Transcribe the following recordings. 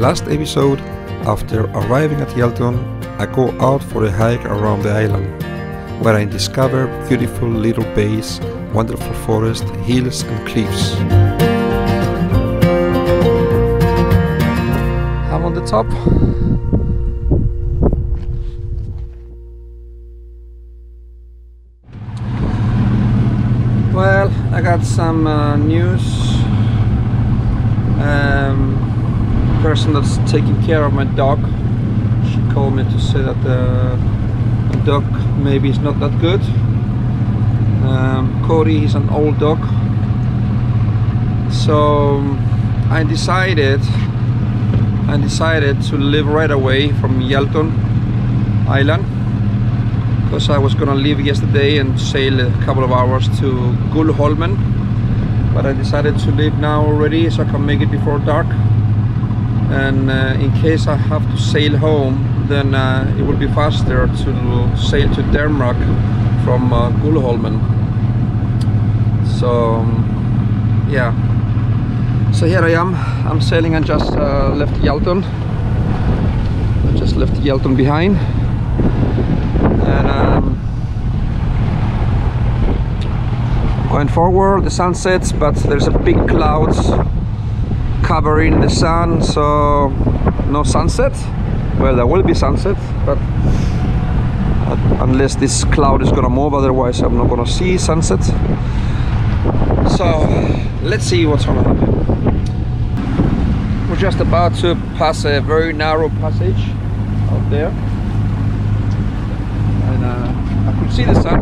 last episode, after arriving at Yelton, I go out for a hike around the island, where I discover beautiful little bays, wonderful forest, hills and cliffs. I'm on the top. Well, I got some news. Person that's taking care of my dog, she called me to say that the dog maybe is not that good. Cody is an old dog, so I decided to leave right away from Yelton Island, because I was gonna leave yesterday and sail a couple of hours to Gullholmen, but I decided to leave now already so I can make it before dark. And in case I have to sail home, then it will be faster to sail to Denmark from Gullholmen. So yeah, so here I am. I'm sailing and just left Yelton. I just left Yelton behind, and going forward. The sun sets, but there's a big clouds covering the sun, so no sunset. Well, there will be sunset, but unless this cloud is gonna move, otherwise I'm not gonna see sunset. So let's see what's gonna happen. We're just about to pass a very narrow passage out there, and I could see the sun.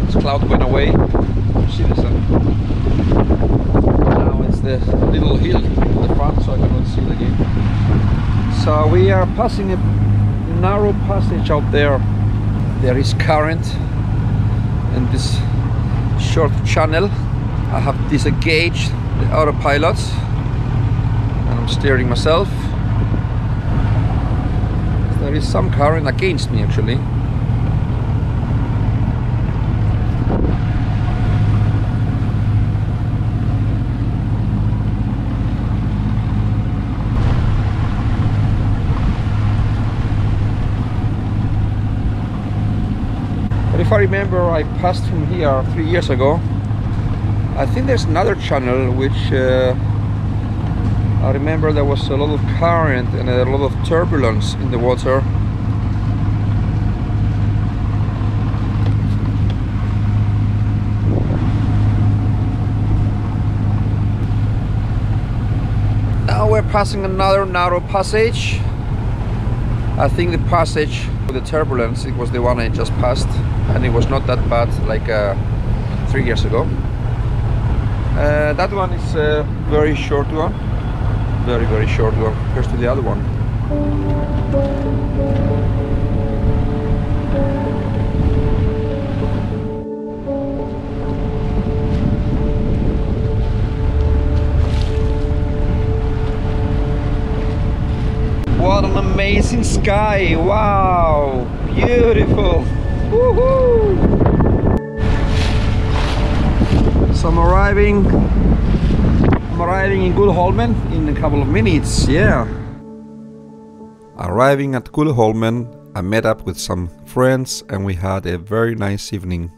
This cloud went away. You see the sun. Now it's the little hill in the front, so I cannot see it again. So we are passing a narrow passage out there. There is current in this short channel. I have disengaged the autopilot and I'm steering myself. There is some current against me actually. If I remember, I passed from here 3 years ago. I think there's another channel which I remember there was a lot of current and a lot of turbulence in the water. Now we're passing another narrow passage. I think the passage with the turbulence, it was the one I just passed, and it was not that bad like 3 years ago. That one is a very short one, very short one compared to the other one. What an amazing sky! Wow, beautiful! Woohoo! So I'm arriving in Gullholmen in a couple of minutes. Yeah. Arriving at Gullholmen, I met up with some friends and we had a very nice evening.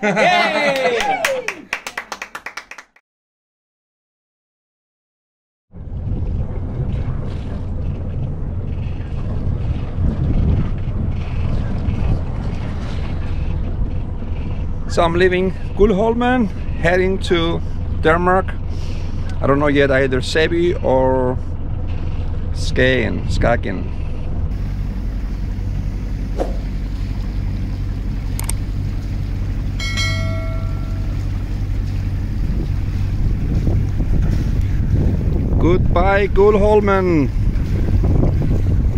Yay! So I'm leaving Gullholmen, heading to Denmark. I don't know yet, either Säby or Skagen. Goodbye Gullholmen.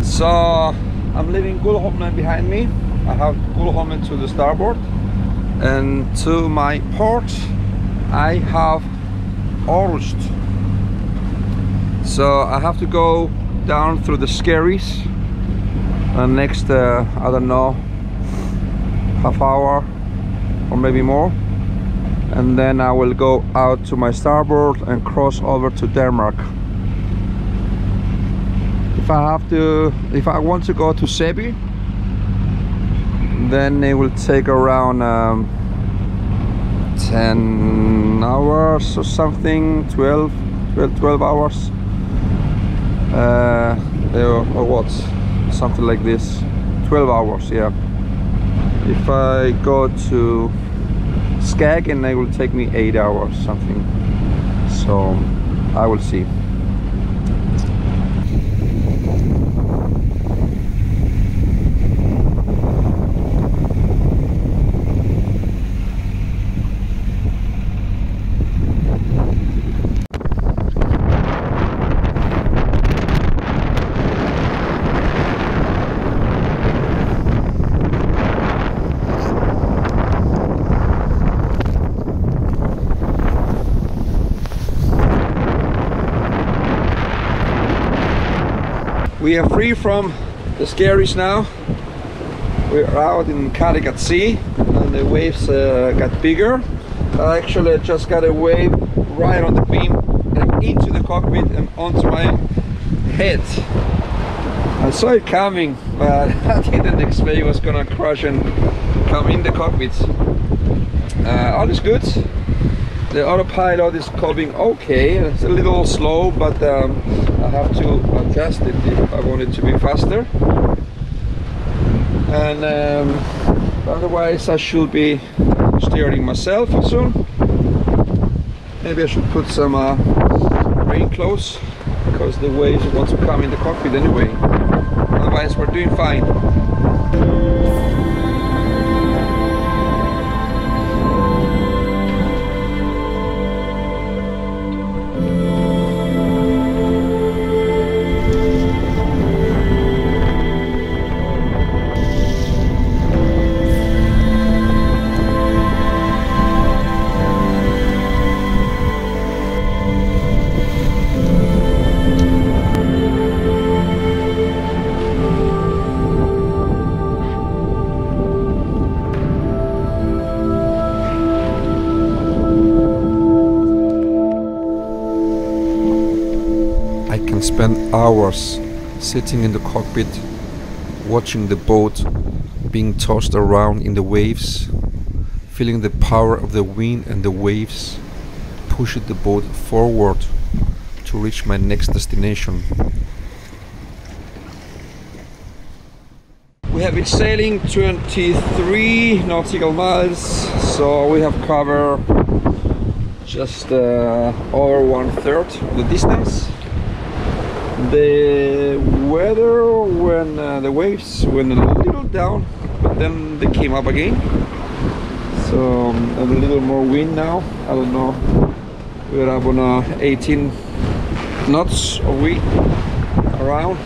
So I'm leaving Gullholmen behind me. I have Gullholmen to the starboard, and to my port I have Orust. So I have to go down through the Skerries And next, I don't know, half hour or maybe more, and then I will go out to my starboard and cross over to Denmark. If I want to go to Säby, then it will take around 10 hours or something, 12 hours, or what, something like this, 12 hours, yeah. If I go to Skagen, it will take me 8 hours something, so I will see. We are free from the scaries now. We're out in Kattegat Sea and the waves got bigger. I actually just got a wave right on the beam and into the cockpit and onto my head. I saw it coming, but I didn't expect it was gonna crash and come in the cockpit. All is good. The autopilot is coping okay. It's a little slow, but I have to adjust it if I want it to be faster. And otherwise I should be steering myself soon. Maybe I should put some rain clothes, because the waves want to come in the cockpit anyway. Otherwise we're doing fine. Spend hours sitting in the cockpit, watching the boat being tossed around in the waves, feeling the power of the wind and the waves, pushing the boat forward to reach my next destination. We have been sailing 23 nautical miles, so we have covered just over 1/3 of the distance. The weather, when the waves went a little down, but then they came up again. So a little more wind now. I don't know. We're up on 18 knots of wind around,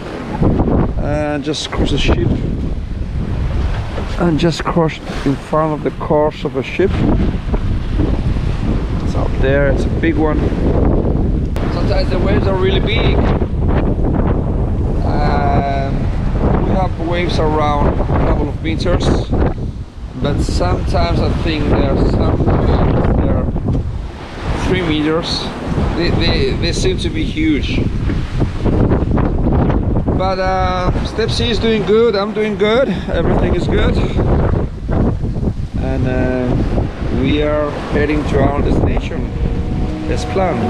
and just crossed the ship, and just crossed in front of the course of a ship. It's out there. It's a big one. Sometimes the waves are really big. We have waves around a couple of meters, but sometimes I think there are some waves that are 3 meters. They seem to be huge. But Step C is doing good, I'm doing good, everything is good. And we are heading to our destination as planned.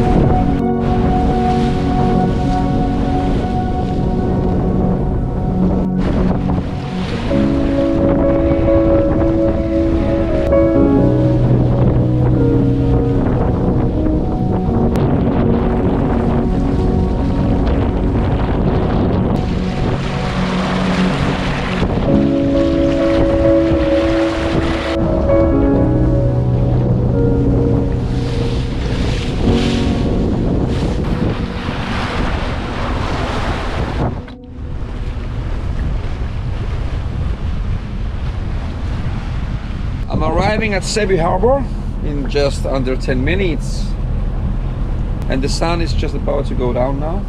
Arriving at Säby Harbor in just under 10 minutes, and the sun is just about to go down now.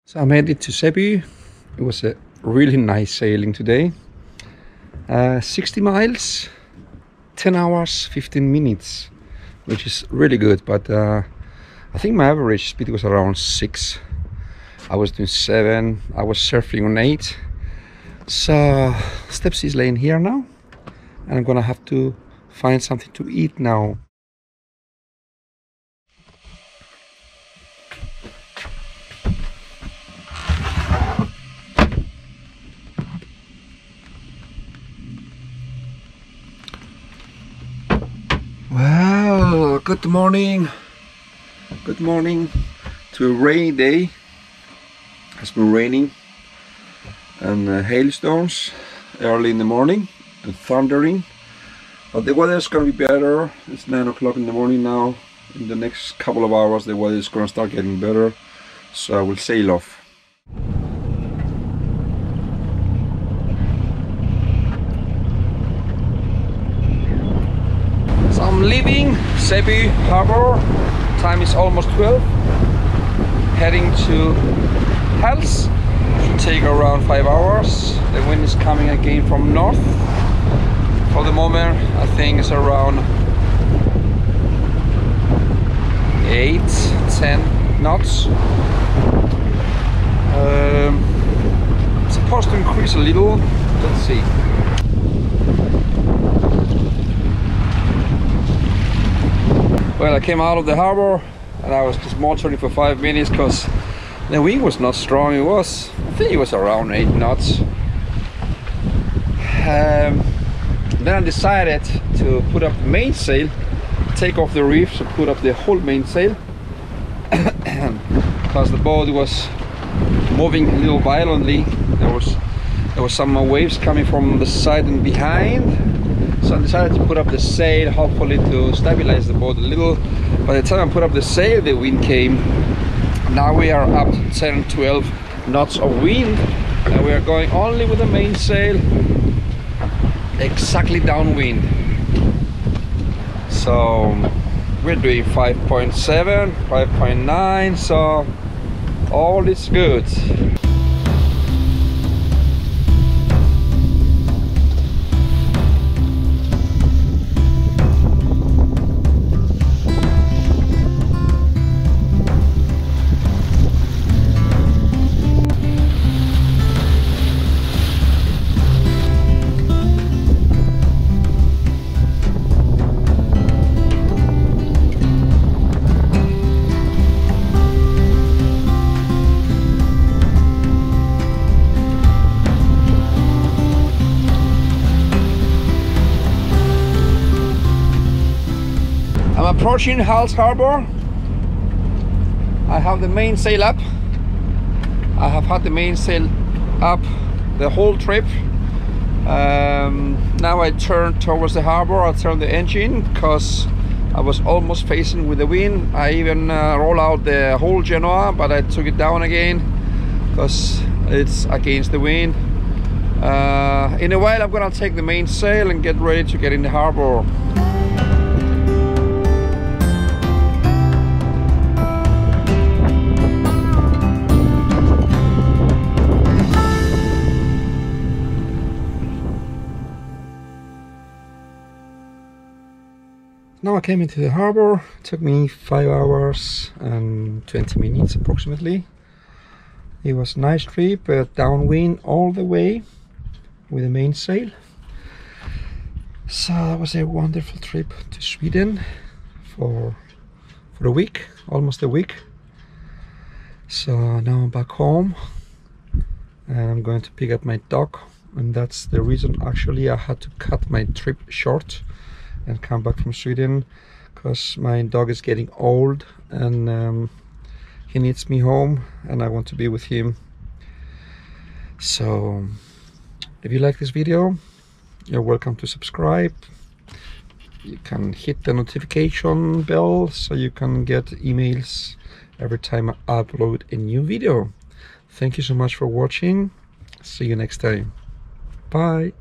So I'm headed to Säby. It was an really nice sailing today. 60 miles, 10 hours, 15 minutes, which is really good. But I think my average speed was around 6. I was doing 7. I was surfing on 8. So Steps is laying here now, and I'm gonna have to find something to eat now. Well, good morning. Good morning to a rainy day. It's been raining and hailstones early in the morning and thundering. But the weather is going to be better. It's 9 o'clock in the morning now. In the next couple of hours the weather is going to start getting better. So I will sail off. So I'm leaving Säby Harbor. Time is almost 12. Heading to Hals. Should take around 5 hours. The wind is coming again from north. For the moment I think it's around 8-10 knots. It's supposed to increase a little. Let's see. Well, I came out of the harbor and I was just motoring for 5 minutes because the wind was not strong. I think it was around 8 knots. Then I decided to put up the mainsail, take off the reefs and put up the whole mainsail because the boat was moving a little violently. There was some waves coming from the side and behind. So I decided to put up the sail, hopefully to stabilize the boat a little. By the time I put up the sail, the wind came. Now we are up to 10-12 knots of wind, and we are going only with the mainsail, exactly downwind. So we're doing 5.7, 5.9, so all is good. Approaching Hals Harbor. I have the mainsail up. I have had the mainsail up the whole trip. Now I turn towards the harbor. I turn the engine because I was almost facing with the wind. I even roll out the whole Genoa, but I took it down again because it's against the wind. In a while I'm gonna take the mainsail and get ready to get in the harbor. Now I came into the harbor. It took me 5 hours and 20 minutes approximately. It was a nice trip, downwind all the way with the mainsail. So that was a wonderful trip to Sweden for a week, almost a week. So now I'm back home and I'm going to pick up my dog, and that's the reason actually I had to cut my trip short and come back from Sweden, because my dog is getting old and he needs me home and I want to be with him. So if you like this video, you're welcome to subscribe. You can hit the notification bell so you can get emails every time I upload a new video. Thank you so much for watching. See you next time. Bye.